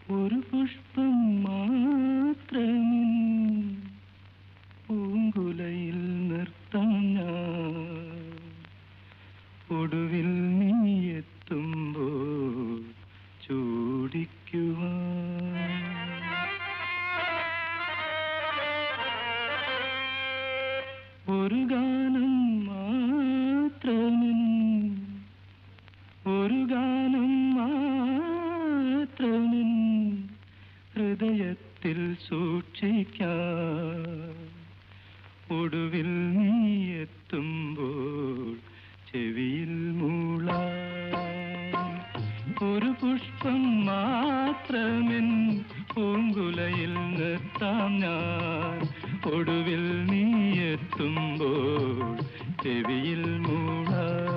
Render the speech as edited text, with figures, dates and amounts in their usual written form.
ഒരു പുഷ്പം മാത്രമിൻ പൂങ്കുലയിൽ നിർത്താം ഞാൻ. ഒടുവിൽ നീ എത്തുമ്പോൾ ചൂടിക്കുവാൻ. ഒരു ഗാനം മാത്രമിൻ, ഒരു ഗാനം മാത്രമിൻ ഹൃദയത്തിൽ സൂക്ഷിക്കാം. ഒടുവിൽ നീ എത്തുമ്പോൾ ചെവിയിൽ മൂളാം. ഒരു പുഷ്പം മാത്രമിൻ പൂങ്കുലയിൽ നിർത്താം ഞാൻ. ഒടുവിൽ നീ എത്തുമ്പോൾ ചെവിയിൽ മൂളാം.